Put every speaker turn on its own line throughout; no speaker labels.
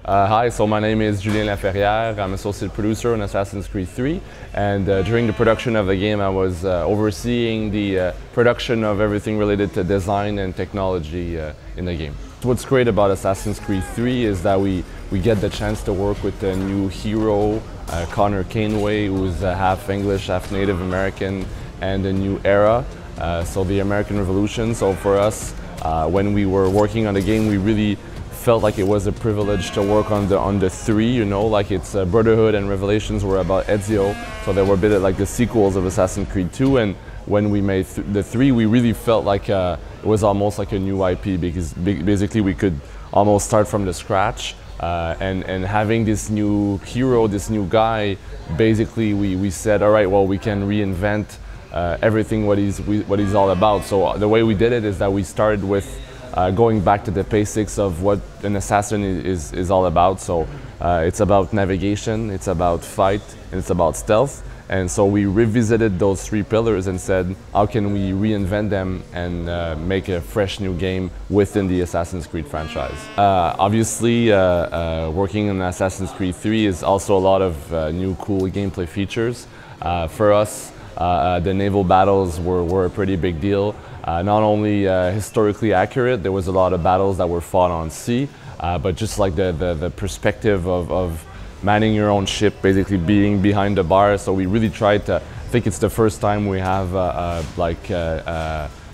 Hi, so my name is Julien Laferriére. I'm associate producer on Assassin's Creed 3, and during the production of the game I was overseeing the production of everything related to design and technology in the game. What's great about Assassin's Creed 3 is that we get the chance to work with a new hero, Connor Caneway, who's half English, half Native American, and a new era, so the American Revolution. So for us, when we were working on the game, we really felt like it was a privilege to work on the three, you know, like it's Brotherhood and Revelations were about Ezio, so they were a bit like the sequels of Assassin's Creed 2, and when we made the three, we really felt like it was almost like a new IP, because basically we could almost start from the scratch, and having this new hero, this new guy, basically we said, all right, well, we can reinvent everything what he's all about. So the way we did it is that we started with going back to the basics of what an assassin is all about. So it's about navigation, it's about fight, and it's about stealth. And so we revisited those three pillars and said, how can we reinvent them and make a fresh new game within the Assassin's Creed franchise? Obviously, working on Assassin's Creed 3 is also a lot of new cool gameplay features. For us, the naval battles were a pretty big deal. Not only historically accurate, there was a lot of battles that were fought on sea, but just like the perspective of manning your own ship, basically being behind the bar. So we really tried to, I think it's the first time we have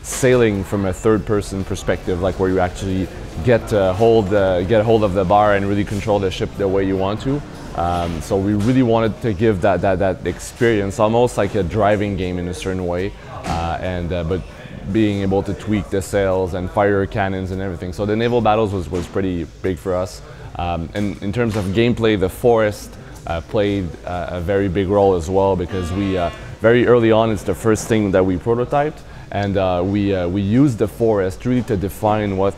sailing from a third-person perspective, like where you actually get hold of the bar and really control the ship the way you want to. So we really wanted to give that experience, almost like a driving game in a certain way, but being able to tweak the sails and fire cannons and everything. So the naval battles was pretty big for us. And in terms of gameplay, the forest played a very big role as well, because we very early on, it's the first thing that we prototyped, and we used the forest really to define what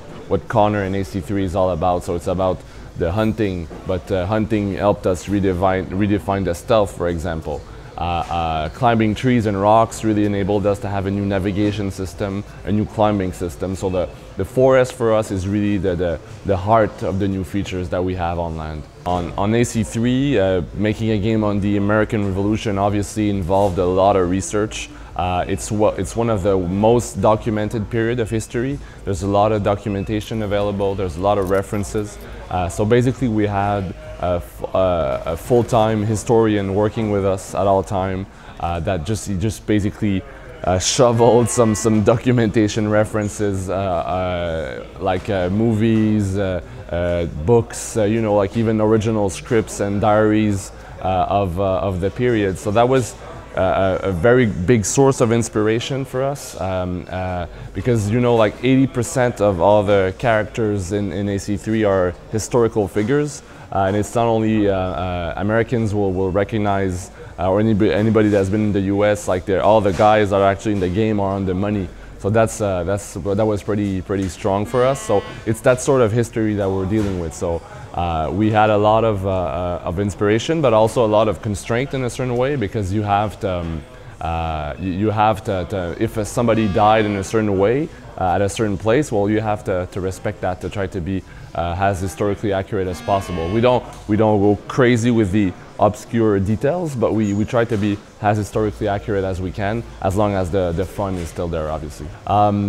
Connor and AC3 is all about. So it's about the hunting, but hunting helped us redefine the stealth, for example. Climbing trees and rocks really enabled us to have a new navigation system, a new climbing system. So the forest for us is really the heart of the new features that we have on land. On AC3, making a game on the American Revolution obviously involved a lot of research. It's one of the most documented period of history. There's a lot of documentation available, there's a lot of references. So basically we had a full-time historian working with us at all time that just basically shoveled some documentation references, like movies, books, you know, like even original scripts and diaries of the period. So that was a very big source of inspiration for us, because, you know, like 80% of all the characters in AC3 are historical figures, and it's not only Americans will recognize, or anybody that's been in the US, like all the guys that are actually in the game are on the money. So that was pretty strong for us. So it's that sort of history that we're dealing with. So we had a lot of inspiration, but also a lot of constraint in a certain way, because you have to if somebody died in a certain way at a certain place, well, you have to respect that, to try to be as historically accurate as possible. We don't go crazy with the obscure details, but we try to be as historically accurate as we can, as long as the fun is still there, obviously.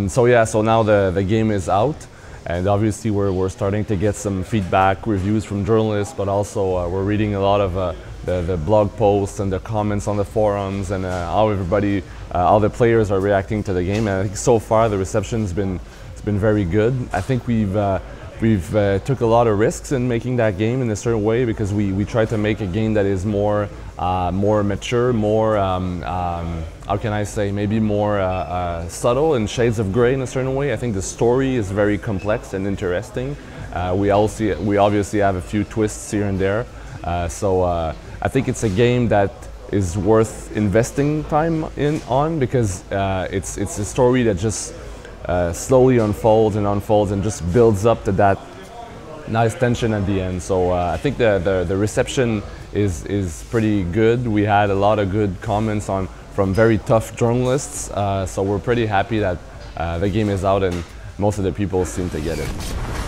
So yeah, so now the game is out, and obviously we're starting to get some feedback, reviews from journalists, but also we're reading a lot of the blog posts and the comments on the forums, and how everybody, all the players are reacting to the game. And I think so far the reception's been very good. I think we've took a lot of risks in making that game in a certain way, because we try to make a game that is more mature, more how can I say, maybe more subtle and shades of gray in a certain way. I think the story is very complex and interesting. We obviously have a few twists here and there. So I think it's a game that is worth investing time on, because it's a story that just slowly unfolds and just builds up to that nice tension at the end. So I think the reception is pretty good. We had a lot of good comments from very tough journalists, so we're pretty happy that the game is out and most of the people seem to get it.